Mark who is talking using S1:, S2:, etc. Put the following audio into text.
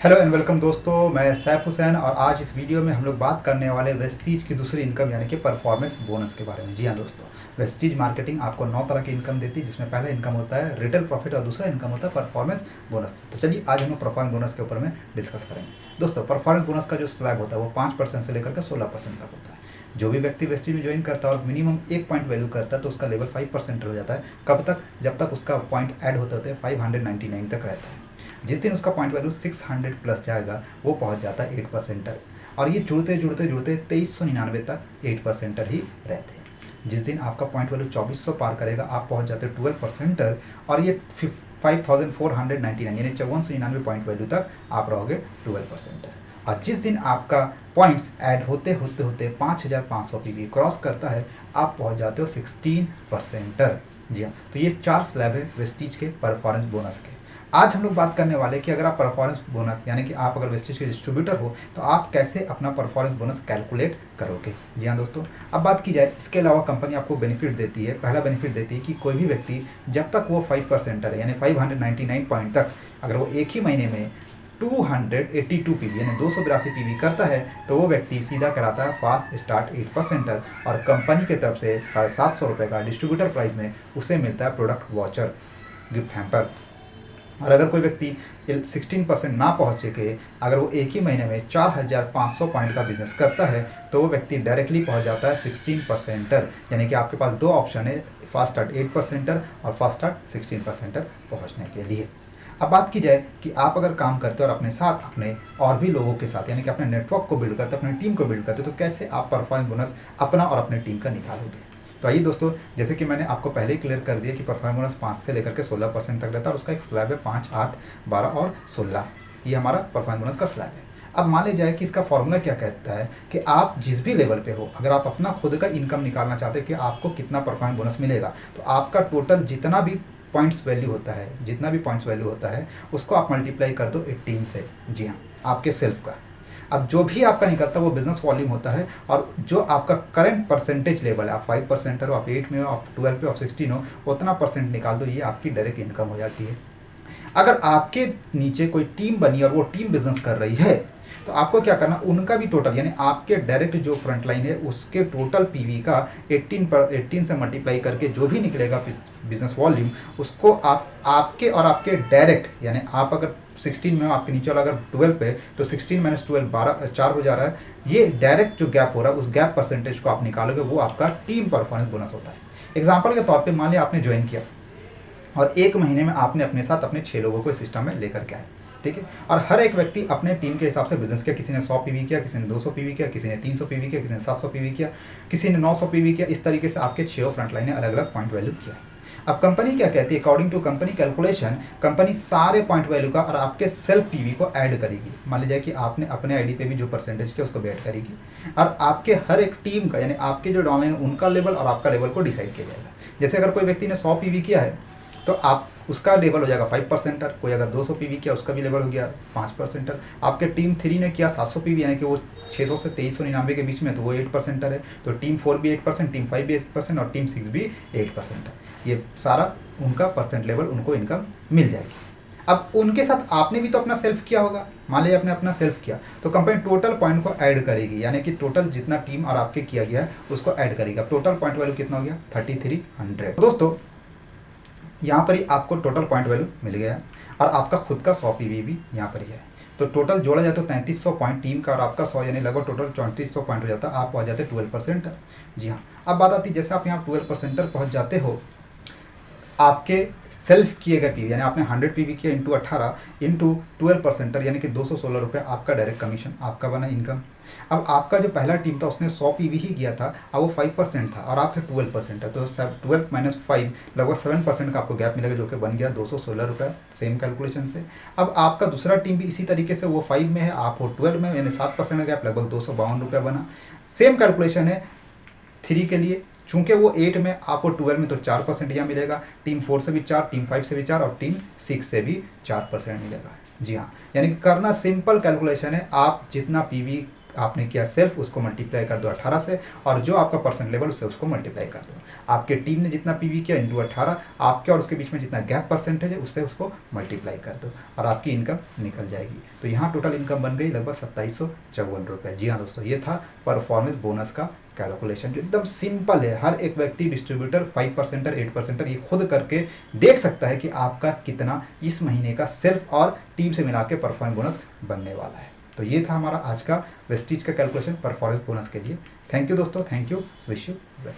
S1: Hello and welcome दोस्तों, मैं सैफ हुसैन और आज इस वीडियो में हम लोग बात करने वाले वेस्टीज की दूसरी इनकम यानी कि परफॉर्मेंस बोनस के बारे में। जी हाँ दोस्तों, वेस्टीज मार्केटिंग आपको 9 तरह की इनकम देती है, जिसमें पहला इनकम होता है रिटेल प्रॉफिट और दूसरा इनकम होता है परफॉर्मेंस बोनस। तो चलिए आज हम लोग परफॉर्मेंस बोनस के ऊपर में डिस्कस करेंगे। दोस्तों, परफॉर्मेंस बोनस का जो स्लैब होता है वो 5% से लेकर के 16% तक होता है। जो भी व्यक्ति वेस्टीज में ज्वाइन करता है और मिनिमम 1 पॉइंट वैल्यू करता है तो उसका लेवल 5% हो जाता है। कब तक? जब तक उसका पॉइंट ऐड होते होते 599 तक रहता है। जिस दिन उसका पॉइंट वैल्यू 600 प्लस जाएगा वो पहुंच जाता है 8%। और ये जुड़ते जुड़ते जुड़ते 2399 तक 8% ही रहते हैं। जिस दिन आपका पॉइंट वैल्यू 2400 पार करेगा आप पहुंच जाते हैं 12%। और ये 5499 यानी 5499 पॉइंट वैल्यू तक आप रहोगे 12%। और जिस दिन आपका पॉइंट्स ऐड होते होते होते 5500 पीवी क्रॉस करता है आप पहुंच जाते हो 16%। जी हाँ, तो ये 4 स्लैब है वेस्टीज के परफॉर्मेंस बोनस के। आज हम लोग बात करने वाले कि अगर आप परफॉर्मेंस बोनस यानी कि आप अगर वेस्टीज के डिस्ट्रीब्यूटर हो तो आप कैसे अपना परफॉर्मेंस बोनस कैलकुलेट करोगे। जी हाँ दोस्तों, अब बात की जाए इसके अलावा कंपनी आपको बेनिफिट देती है। पहला बेनिफिट देती है कि कोई भी व्यक्ति जब तक वो 5% है यानी 599 पॉइंट तक अगर वो एक ही महीने में 282 पीवी यानी 282 पीवी करता है तो वो व्यक्ति सीधा कराता है फास्ट स्टार्ट 8% और कंपनी की तरफ से 750 रुपये का डिस्ट्रीब्यूटर प्राइस में उसे मिलता है प्रोडक्ट वाउचर गिफ्ट हैम्पर। और अगर कोई व्यक्ति 16% ना पहुँचे के अगर वो एक ही महीने में 4500 पॉइंट का बिजनेस करता है तो वो व्यक्ति डायरेक्टली पहुँच जाता है 16%। यानी कि आपके पास दो ऑप्शन है, फास्ट स्टार्ट 8% और फास्ट स्टार्ट 16% पहुँचने के लिए। अब बात की जाए कि आप अगर काम करते हो और अपने साथ अपने और भी लोगों के साथ यानी कि अपने नेटवर्क को बिल्ड करते हो, अपनी टीम को बिल्ड करते हो, तो कैसे आप परफॉर्मेंस बोनस अपना और अपने टीम का निकालोगे। तो आइए दोस्तों, जैसे कि मैंने आपको पहले ही क्लियर कर दिया कि परफॉर्मेंस बोनस 5 से लेकर के 16% तक रहता है और उसका एक स्लैब है 5, 8, 12 और 16। ये हमारा परफॉर्मेंस बोनस का स्लैब है। अब मान ली जाए कि इसका फॉर्मूला क्या कहता है कि आप जिस भी लेवल पे हो अगर आप अपना खुद का इनकम निकालना चाहते हैं कि आपको कितना परफॉर्मेंस बोनस मिलेगा तो आपका टोटल जितना भी पॉइंट्स वैल्यू होता है उसको आप मल्टीप्लाई कर दो 18 से। जी हाँ, आपके सेल्फ का। अब जो भी आपका निकलता है वो बिजनेस वॉल्यूम होता है और जो आपका करंट परसेंटेज लेवल है, आप 5% हो, आप 8 में हो, आप 12 पे हो, आप 16 हो, उतना परसेंट निकाल दो, ये आपकी डायरेक्ट इनकम हो जाती है। अगर आपके नीचे कोई टीम बनी और वो टीम बिजनेस कर रही है तो आपको क्या करना, उनका भी टोटल यानी आपके डायरेक्ट जो फ्रंट लाइन है उसके टोटल पीवी का 18 से मल्टीप्लाई करके जो भी निकलेगा बिजनेस वॉल्यूम उसको आप आपके और आपके डायरेक्ट यानी आप अगर 16 में हो, आपके नीचे वाला अगर 12 पे तो 16 माइनस 12 4 हो जा रहा है। ये डायरेक्ट जो गैप हो रहा है उस गैप परसेंटेज को आप निकालोगे, वो आपका टीम परफॉर्मेंस बोनस होता है। एग्जाम्पल के तौर पर मान लिया आपने ज्वाइन किया और एक महीने में आपने अपने साथ अपने 6 लोगों को इस सिस्टम में लेकर के आए, ठीक है। और हर एक व्यक्ति अपने टीम के हिसाब से बिजनेस किया। किसी ने 100 पीवी किया, किसी ने 200 पीवी किया, किसी ने 300 पीवी किया, किसी ने 700 पीवी किया, किसी ने 900 पीवी किया। इस तरीके से आपके 6 फ्रंट लाइन ने अलग अलग पॉइंट वैल्यू किया है। अब कंपनी क्या कहती है, according to company calculation company सारे पॉइंट वैल्यू का और आपके सेल्फ पीवी को ऐड करेगी। मान लीजिए कि आपने अपने आईडी पे भी जो परसेंटेज किया उसको भी ऐड करेगी और आपके हर एक टीम का यानी आपके जो डाउनलाइन उनका लेवल और आपका लेवल को डिसाइड किया जाएगा। जैसे अगर कोई व्यक्ति ने 100 पीवी किया है तो आप उसका लेवल हो जाएगा 5%। कोई अगर 200 पीवी किया उसका भी लेवल हो गया 5%। आपके टीम 3 ने किया 700 पीवी यानी कि वो 600 से 2399 के बीच में तो वो 8% है। तो टीम 4 भी 8%, टीम 5 भी 8% और टीम 6 भी 8% है। ये सारा उनका परसेंट लेवल उनको इनकम मिल जाएगी। अब उनके साथ आपने भी तो अपना सेल्फ किया होगा। मान लीजिए आपने अपना सेल्फ किया तो कंपनी टोटल पॉइंट को ऐड करेगी यानी कि टोटल जितना टीम और आपके किया गया है उसको ऐड करेगी। अब टोटल पॉइंट वैल्यू कितना हो गया 3300। दोस्तों, यहाँ पर ही आपको टोटल पॉइंट वैल्यू मिल गया और आपका खुद का 100 पीवी भी यहाँ पर ही है। तो टोटल जोड़ा जाए तो 3300 पॉइंट टीम का और आपका 100 यानी लगभग टोटल 3400 पॉइंट हो जाता है। आप पहुँच जाते 12%। जी हाँ, अब बात आती है जैसे आप यहाँ 12% पहुँच जाते हो, आपके सेल्फ किए गए पीवी यानी आपने 100 पीवी किया इंटू 18 इंटू 12% यानी कि 216 रुपये आपका डायरेक्ट कमीशन आपका बना इनकम। अब आपका जो पहला टीम था उसने 100 पीवी ही किया था, अब वो 5% था और आपके 12% है तो 12 माइनस 5 लगभग 7% का आपको गैप मिलेगा जो कि बन गया 216 रुपये सेम कैलकुलेशन से। अब आपका दूसरा टीम भी इसी तरीके से वो 5 में है, आप वो 12 में यानी 7% का गैप लगभग 252 रुपये बना। सेम कैलकुलेशन है 3 के लिए, चूंकि वो 8 में आपको 12 में तो 4% यहाँ मिलेगा। टीम 4 से भी 4, टीम 5 से भी 4 और टीम 6 से भी 4% मिलेगा। जी हाँ, यानी कि करना सिंपल कैलकुलेशन है। आप जितना पीवी आपने किया सेल्फ उसको मल्टीप्लाई कर दो 18 से, और जो आपका परसेंट लेवल उससे उसको मल्टीप्लाई कर दो। आपके टीम ने जितना पीवी किया इंटू 18, आपके और उसके बीच में जितना गैप परसेंटेज है उससे उसको मल्टीप्लाई कर दो और आपकी इनकम निकल जाएगी। तो यहाँ टोटल इनकम बन गई लगभग 2754 रुपये। जी हाँ दोस्तों, ये था परफॉर्मेंस बोनस का कैलकुलेशन जो एकदम सिंपल है। हर एक व्यक्ति डिस्ट्रीब्यूटर 5%, 8% ये खुद करके देख सकता है कि आपका कितना इस महीने का सेल्फ और टीम से मिला के परफॉर्मेंस बोनस बनने वाला है। तो ये था हमारा आज का वेस्टीज का कैलकुलेशन परफॉर्मेंस बोनस के लिए। थैंक यू दोस्तों, thank you, wish you well.